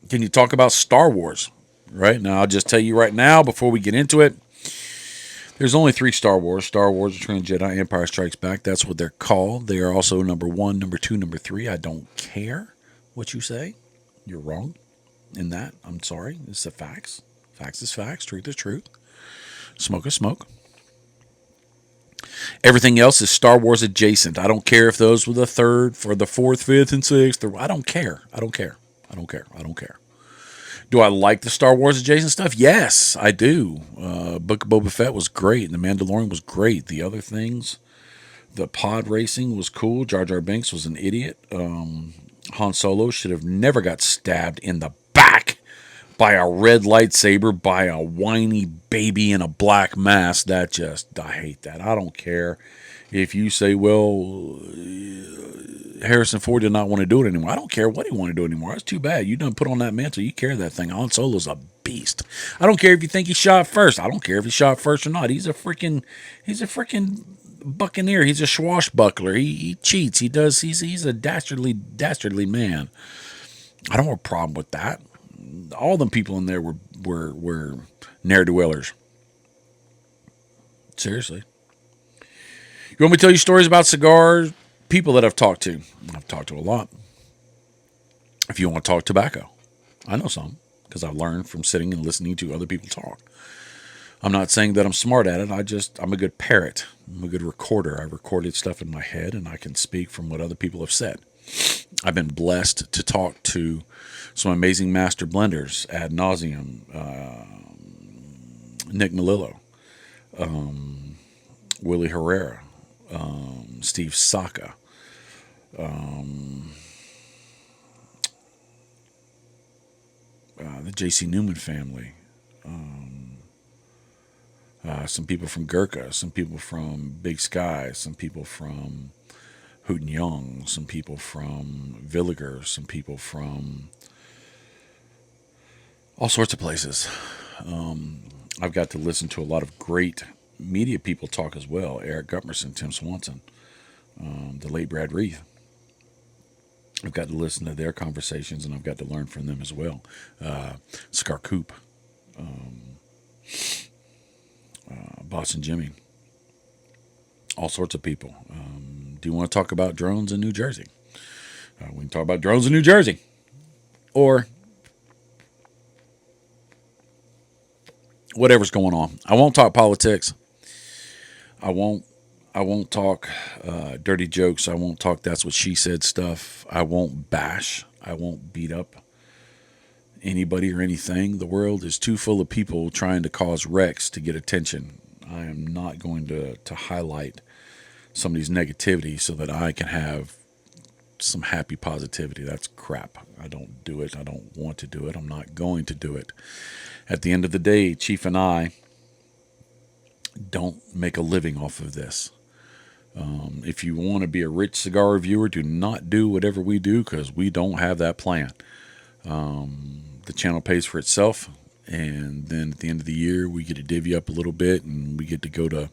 Can you talk about Star Wars? Right now, I'll just tell you right now before we get into it. There's only 3 Star Wars. Star Wars, Return of the Jedi, Empire Strikes Back. That's what they're called. They are also number 1, number 2, number 3. I don't care what you say. You're wrong in that. I'm sorry. It's the facts. Facts is facts. Truth is truth. Smoke is smoke. Everything else is Star Wars adjacent. I don't care if those were the 3rd, for the 4th, 5th, and 6th. I don't care. I don't care. I don't care. I don't care. Do I like the Star Wars adjacent stuff? Yes, I do. Book of Boba Fett was great. And The Mandalorian was great. The other things, the pod racing was cool. Jar Jar Binks was an idiot. Han Solo should have never got stabbed in the back by a red lightsaber by a whiny baby in a black mask. I hate that. I don't care if you say, well, Harrison Ford did not want to do it anymore. I don't care what he wanted to do anymore. That's too bad. You done put on that mantle. You carry that thing. Han Solo's a beast. I don't care if you think he shot first. I don't care if he shot first or not. He's a freaking buccaneer. He's a swashbuckler. He cheats. He's a dastardly man. I don't have a problem with that. All them people in there were ne'er-do-wellers. Seriously. You want me to tell you stories about cigars? People that I've talked to. I've talked to a lot. If you want to talk tobacco, I know some because I've learned from sitting and listening to other people talk. I'm not saying that I'm smart at it. I'm a good parrot. I'm a good recorder. I recorded stuff in my head and I can speak from what other people have said. I've been blessed to talk to some amazing master blenders ad nauseum. Nick Melillo, Willie Herrera, Steve Saka, the J.C. Newman family, some people from Gurkha, some people from Big Sky, some people from Hoot and Young, some people from Villiger, some people from all sorts of places. I've got to listen to a lot of great media people talk as well. Eric Gutmerson, Tim Swanson, the late Brad Reeve. I've got to listen to their conversations, and I've got to learn from them as well. Cigar Coop, Boston Jimmy, all sorts of people. Do you want to talk about drones in New Jersey? We can talk about drones in New Jersey. Or whatever's going on. I won't talk politics. I won't talk dirty jokes. I won't talk that's what she said stuff. I won't bash. I won't beat up anybody or anything. The world is too full of people trying to cause wrecks to get attention. I am not going to highlight somebody's negativity so that I can have some happy positivity. That's crap. I don't do it. I don't want to do it. I'm not going to do it. At the end of the day, Chief and I don't make a living off of this. If you want to be a rich cigar reviewer, do not do whatever we do because we don't have that plan. The channel pays for itself, and then at the end of the year, we get to divvy up a little bit, and we get to go to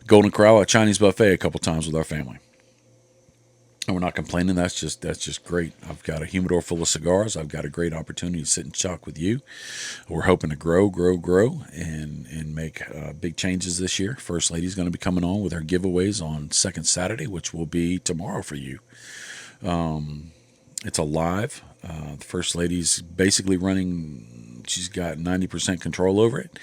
Golden Corral, a Chinese buffet, a couple times with our family. And we're not complaining. That's just great. I've got a humidor full of cigars. I've got a great opportunity to sit and chalk with you. We're hoping to grow, and make big changes this year. First Lady's going to be coming on with her giveaways on second Saturday, which will be tomorrow for you. It's a live. The First Lady's basically running. She's got 90% control over it,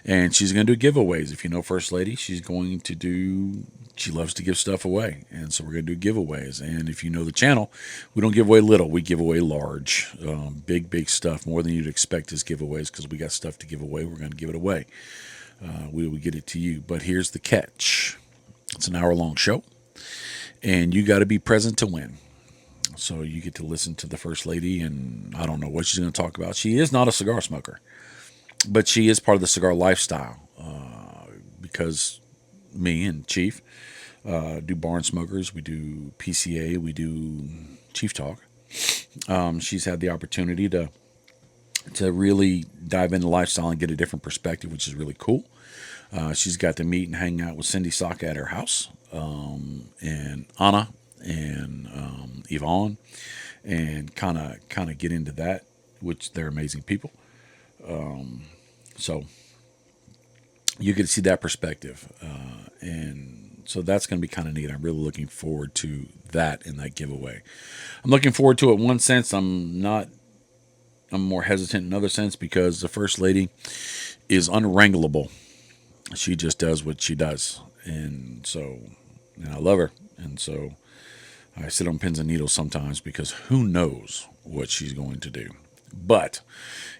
and she's going to do giveaways. If you know First Lady, she's going to do. She loves to give stuff away, and so we're going to do giveaways. And if you know the channel, we don't give away little, we give away large, big stuff, more than you'd expect as giveaways, because we got stuff to give away. We're going to give it away. We will get it to you. But here's the catch. It's an hour-long show, and you got to be present to win. So you get to listen to the First Lady, and I don't know what she's going to talk about. She is not a cigar smoker, but she is part of the cigar lifestyle, because me and Chief do Barn Smokers, we do PCA, we do Chief Talk. She's had the opportunity to really dive into lifestyle and get a different perspective, which is really cool. She's got to meet and hang out with Cindy Saka at her house, and Anna and Yvonne, and kind of get into that, which they're amazing people. So you get to see that perspective, and so that's going to be kind of neat. I'm really looking forward to that in that giveaway. I'm looking forward to it in one sense. I'm more hesitant in another sense because the First Lady is unwranglable. She just does what she does, and I love her, and so I sit on pins and needles sometimes because who knows what she's going to do. But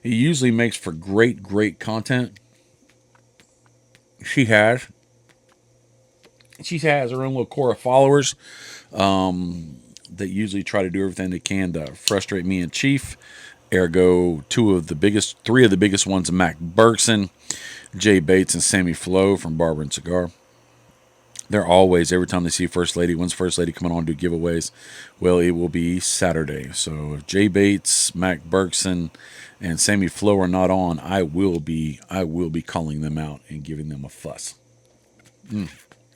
it usually makes for great content. She has her own little core of followers that usually try to do everything they can to frustrate me and Chief. Ergo, three of the biggest ones, Mac Bergson, Jay Bates, and Sammy Flo from Barber and Cigar. They're always, every time they see First Lady, when's First Lady coming on to do giveaways? Well, it will be Saturday. So if Jay Bates, Mac Bergson, and Sammy Flo are not on, I will be calling them out and giving them a fuss.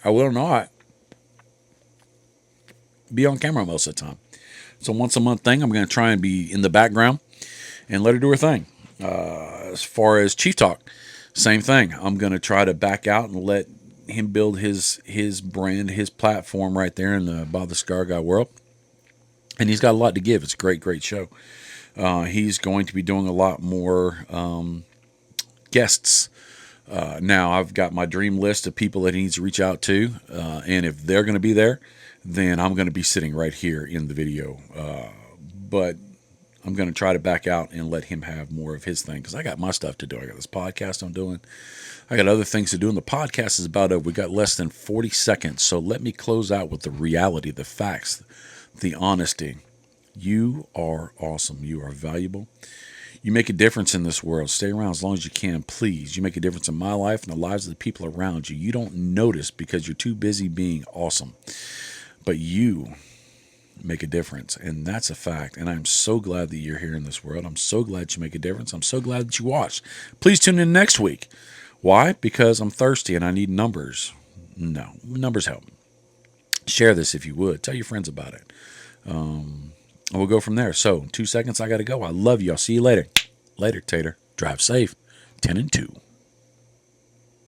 I will not be on camera most of the time. It's a once a month thing. I'm going to try and be in the background and let her do her thing. As far as Chief Talk, same thing. I'm going to try to back out and let him build his brand, his platform right there in the Bob the Cigar Guy world. And he's got a lot to give. It's a great show. He's going to be doing a lot more guests. Now I've got my dream list of people that he needs to reach out to. And if they're going to be there, then I'm going to be sitting right here in the video. But I'm going to try to back out and let him have more of his thing, because I got my stuff to do. I got this podcast I'm doing. I got other things to do, and the podcast is about over. We got less than 40 seconds, so let me close out with the reality, the facts, the honesty. You are awesome. You are valuable. You make a difference in this world. Stay around as long as you can, please. You make a difference in my life and the lives of the people around you. You don't notice because you're too busy being awesome, but you make a difference, and that's a fact. And I'm so glad that you're here in this world. I'm so glad you make a difference. I'm so glad that you watched. Please tune in next week. Why? Because I'm thirsty and I need numbers. No, numbers help. Share this if you would. Tell your friends about it. And we'll go from there. So, 2 seconds, I got to go. I love you. I'll see you later. Later, Tater. Drive safe. 10 and 2.